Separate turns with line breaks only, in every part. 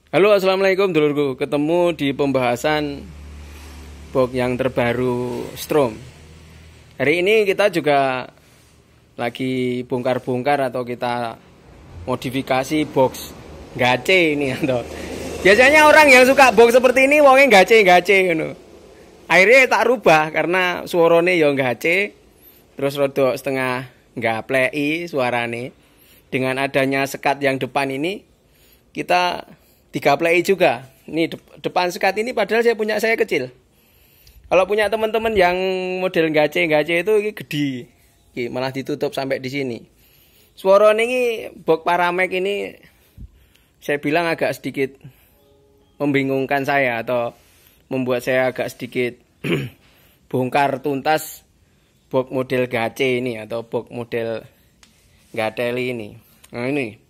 Halo, assalamualaikum dulurku. Ketemu di pembahasan box yang terbaru Strom. Hari ini kita juga lagi bongkar-bongkar atau kita modifikasi box gace ini atau biasanya orang yang suka box seperti ini wongnya gace gitu. Akhirnya tak rubah karena suarane yo gace, terus rodok setengah gapleki suarane. Dengan adanya sekat yang depan ini kita 3 play juga. Ini depan sekat ini padahal saya kecil. Kalau punya teman-teman yang model gace itu ini gede. Ini malah ditutup sampai di sini. Suara ini box Paramek ini saya bilang agak sedikit membingungkan saya atau membuat saya agak sedikit bongkar tuntas box model gace ini atau box model gateli ini. Nah ini.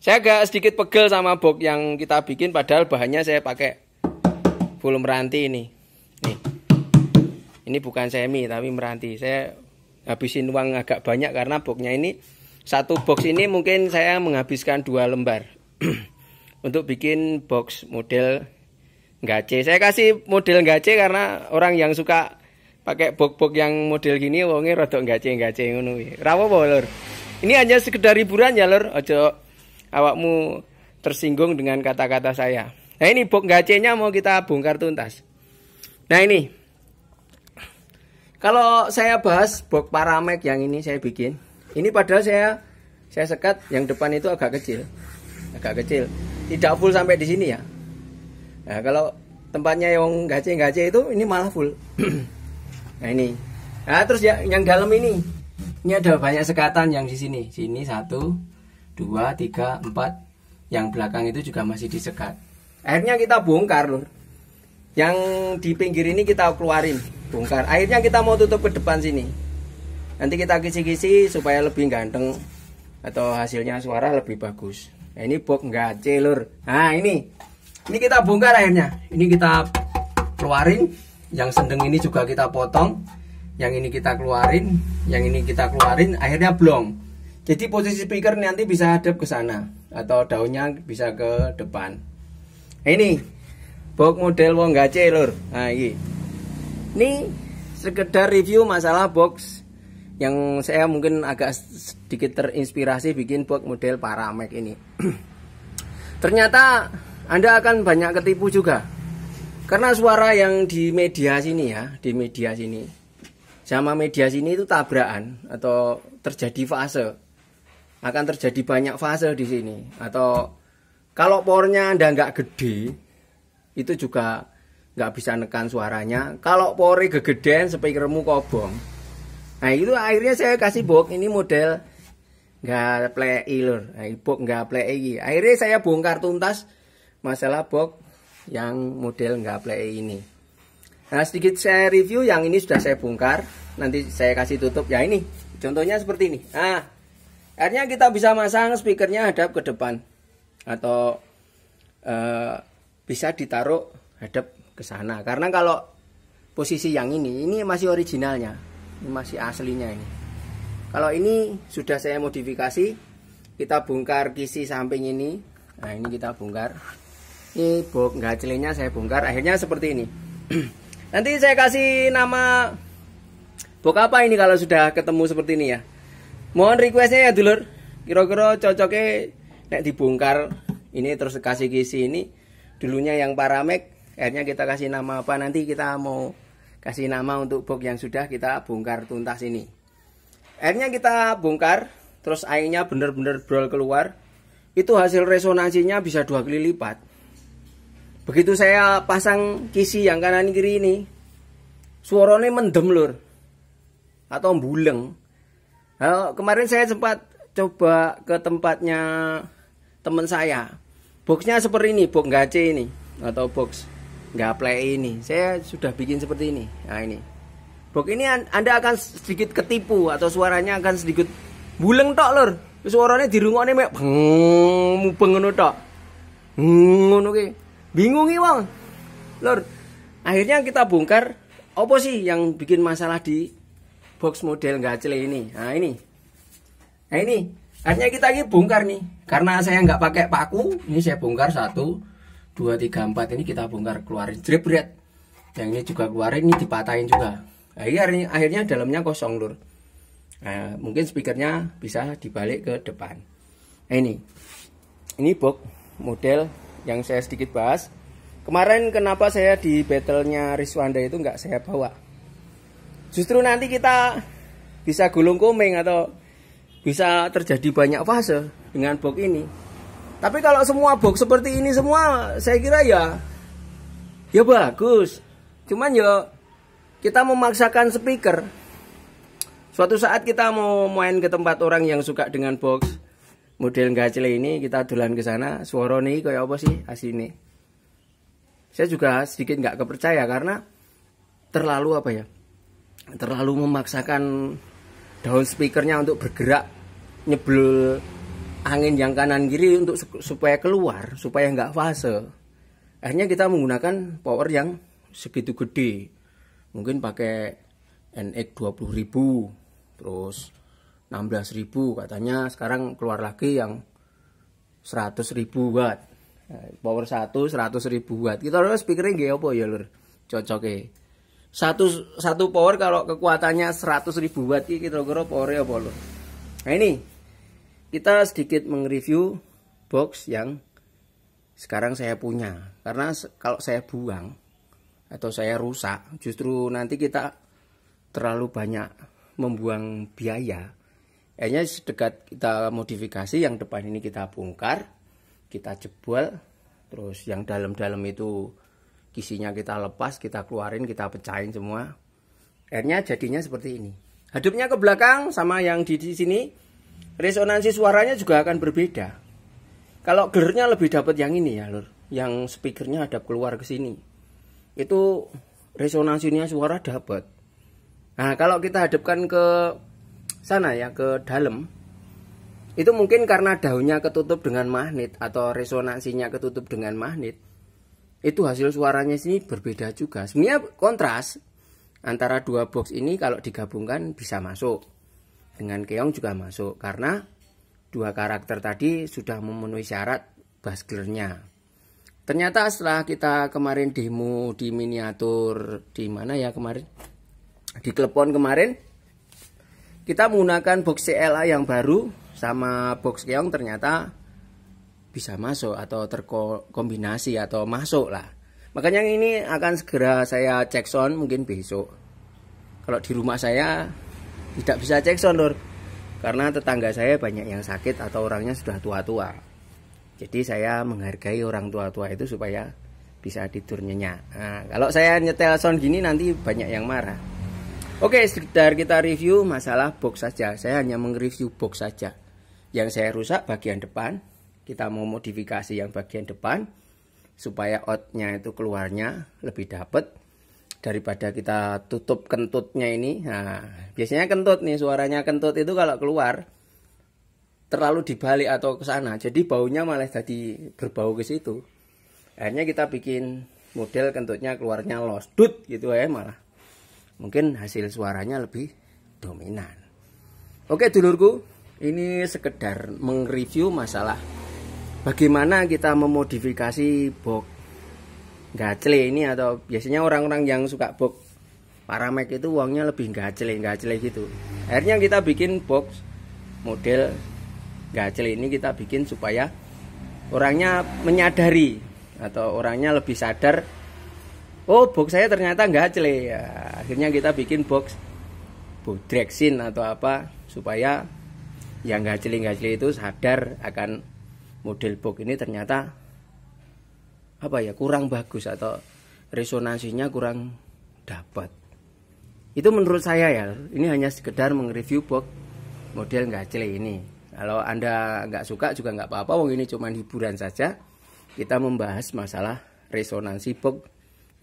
Saya agak sedikit pegel sama box yang kita bikin padahal bahannya saya pakai full meranti ini. Nih. Ini bukan semi tapi meranti. Saya habisin uang agak banyak karena boxnya ini satu box ini mungkin saya menghabiskan 2 lembar untuk bikin box model gace. Saya kasih model gace karena orang yang suka pakai box-box yang model gini wongnya rodok gace ngono kuwi. Ra apa-apa, Lur. Ini hanya sekedar hiburan ya, Lur. Aja awakmu tersinggung dengan kata-kata saya. Nah ini box gacenya mau kita bongkar tuntas. Nah ini, kalau saya bahas box Paramek yang ini saya bikin, ini padahal saya sekat yang depan itu agak kecil, tidak full sampai di sini ya. Nah kalau tempatnya yang gace itu ini malah full. Nah ini, nah terus ya yang dalam ini ada banyak sekatan yang di sini 1, 2, 3, 4. Yang belakang itu juga masih disekat. Akhirnya kita bongkar, Lur. Yang di pinggir ini kita keluarin, bongkar. Akhirnya kita mau tutup ke depan sini. Nanti kita kisi-kisi supaya lebih ganteng atau hasilnya suara lebih bagus. Nah, ini box gace, Lur. Nah, ini kita bongkar akhirnya. Ini kita keluarin. Yang sendeng ini juga kita potong. Yang ini kita keluarin, yang ini kita keluarin, akhirnya blong. Jadi posisi speaker nanti bisa hadap ke sana atau daunnya bisa ke depan. Nah, ini box model wong gace, Lur. Nah, ini sekedar review masalah box yang saya mungkin agak sedikit terinspirasi bikin box model Paramek ini. Ternyata Anda akan banyak ketipu juga. Karena suara yang di media sini ya, di media sini sama media sini itu tabrakan atau terjadi fase. Akan terjadi banyak fase di sini. Atau kalau powernya Anda nggak gede, itu juga nggak bisa nekan suaranya. Kalau powernya kegedean, speakermu kobong. Nah itu akhirnya saya kasih box ini model nggak play, Lur. Nah, box nggak play. Akhirnya saya bongkar tuntas masalah box yang model nggak play ini. Nah sedikit saya review, yang ini sudah saya bongkar. Nanti saya kasih tutup. Ya ini, contohnya seperti ini. Nah, akhirnya kita bisa masang speakernya hadap ke depan atau bisa ditaruh hadap ke sana. Karena kalau posisi yang ini masih originalnya, ini masih aslinya ini. Kalau ini sudah saya modifikasi, kita bongkar kisi samping ini. Nah ini kita bongkar. Ini box gacelenya saya bongkar. Akhirnya seperti ini. Nanti saya kasih nama box apa ini kalau sudah ketemu seperti ini ya. Mohon requestnya ya, dulur. Kira-kira cocoknya nek dibongkar ini terus kasih kisi ini. Dulunya yang Paramek, akhirnya kita kasih nama apa, nanti kita mau kasih nama untuk box yang sudah kita bongkar tuntas ini. Akhirnya kita bongkar, terus airnya bener-bener brol keluar. Itu hasil resonansinya bisa 2 kali lipat. Begitu saya pasang kisi yang kanan kiri ini, suaranya mendem, Lur. Atau mbuleng. Nah, kemarin saya sempat coba ke tempatnya teman saya. Boxnya seperti ini, box gace ini atau box nggak play ini. Saya sudah bikin seperti ini. Nah ini, box ini Anda akan sedikit ketipu atau suaranya akan sedikit buleng tok, Lur. Suaranya dirungokne mek mubeng ngono tok. Ngono ki. Bingung ki wong. Lur. Akhirnya kita bongkar apa sih yang bikin masalah di box model gacle ini. Nah ini. Akhirnya kita ini bongkar nih. Karena saya nggak pakai paku, ini saya bongkar 1, 2, 3, 4 ini kita bongkar, keluarin jebret. Yang ini juga keluarin, ini dipatahin juga. Nah, ini akhirnya dalamnya kosong lur. Nah, mungkin speakernya bisa dibalik ke depan. Nah, ini box model yang saya sedikit bahas. Kemarin kenapa saya di battle-nya Rizwanda itu nggak saya bawa. Justru nanti kita bisa gulung komeng atau bisa terjadi banyak fase dengan box ini. Tapi kalau semua box seperti ini semua, saya kira ya bagus. Cuman ya kita memaksakan speaker. Suatu saat kita mau main ke tempat orang yang suka dengan box model gacele ini, kita dolan ke sana, suara nih kayak apa sih asine. Saya juga sedikit nggak kepercaya karena terlalu apa ya? Terlalu memaksakan daun speakernya untuk bergerak, nyebel angin yang kanan kiri untuk supaya keluar, supaya nggak fase. Akhirnya kita menggunakan power yang segitu gede, mungkin pakai NX 20.000, terus 16.000 katanya, sekarang keluar lagi yang 100.000 watt, power 100.000 watt. Kita harus speakernya gak apa ya lur, cocoknya satu power kalau kekuatannya 100.000 watt ini kira-kira powernya apa lur. Nah ini kita sedikit mengreview box yang sekarang saya punya, karena kalau saya buang atau saya rusak, justru nanti kita terlalu banyak membuang biaya. Akhirnya sedekat kita modifikasi, yang depan ini kita bongkar, kita jebol, terus yang dalam-dalam itu kisinya kita lepas, kita keluarin, kita pecahin semua. Akhirnya jadinya seperti ini. Hadapnya ke belakang sama yang di sini, resonansi suaranya juga akan berbeda. Kalau gearnya lebih dapat yang ini ya lur, yang speakernya hadap keluar ke sini. Itu resonansinya suara dapat. Nah, kalau kita hadapkan ke sana ya, ke dalam, itu mungkin karena daunnya ketutup dengan magnet atau resonansinya ketutup dengan magnet, itu hasil suaranya sini berbeda juga. Sebenarnya kontras antara dua box ini kalau digabungkan bisa masuk, dengan keong juga masuk, karena dua karakter tadi sudah memenuhi syarat bass gearnya. Ternyata setelah kita kemarin demo di miniatur, di mana ya kemarin, di Klepon kemarin, kita menggunakan box CLA yang baru sama box keong, ternyata bisa masuk atau terkombinasi atau masuk lah. Makanya ini akan segera saya cek sound mungkin besok. Kalau di rumah saya tidak bisa cek sound lor, karena tetangga saya banyak yang sakit atau orangnya sudah tua-tua. Jadi saya menghargai orang tua-tua itu supaya bisa tidur nyenyak. Nah, kalau saya nyetel sound gini nanti banyak yang marah. Oke, sekedar kita review masalah box saja. Saya hanya mengreview box saja. Yang saya rusak bagian depan, kita mau modifikasi yang bagian depan supaya outnya itu keluarnya lebih dapat daripada kita tutup kentutnya ini. Nah, biasanya kentut nih, suaranya kentut itu kalau keluar terlalu dibalik atau ke sana, jadi baunya malah jadi berbau ke situ. Akhirnya kita bikin model kentutnya keluarnya losdut gitu ya, malah mungkin hasil suaranya lebih dominan. Oke dulurku, ini sekedar mengreview masalah bagaimana kita memodifikasi box gacele ini, atau biasanya orang-orang yang suka box Paramek itu uangnya lebih gacele gitu. Akhirnya kita bikin box model gacele ini, kita bikin supaya orangnya menyadari atau orangnya lebih sadar, oh box saya ternyata gacele ya. Akhirnya kita bikin box bodrexin atau apa, supaya yang gacele itu sadar akan model box ini ternyata apa ya, kurang bagus atau resonansinya kurang dapat. Itu menurut saya ya, ini hanya sekedar mengreview box model gacele ini. Kalau Anda nggak suka juga nggak apa-apa, wong ini cuma hiburan saja. Kita membahas masalah resonansi box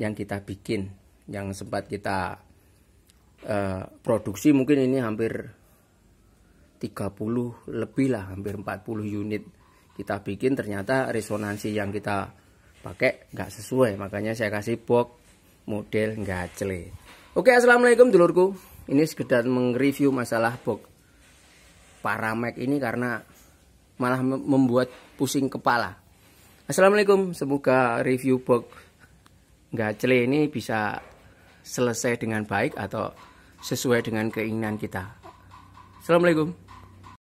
yang kita bikin, yang sempat kita produksi, mungkin ini hampir 30 lebih lah, hampir 40 unit kita bikin. Ternyata resonansi yang kita pakai nggak sesuai, makanya saya kasih box model gacele. Oke, assalamualaikum dulurku. Ini sekedar mengreview masalah box Paramek ini karena malah membuat pusing kepala. Assalamualaikum, semoga review box Gacele ini bisa selesai dengan baik atau sesuai dengan keinginan kita. Assalamualaikum.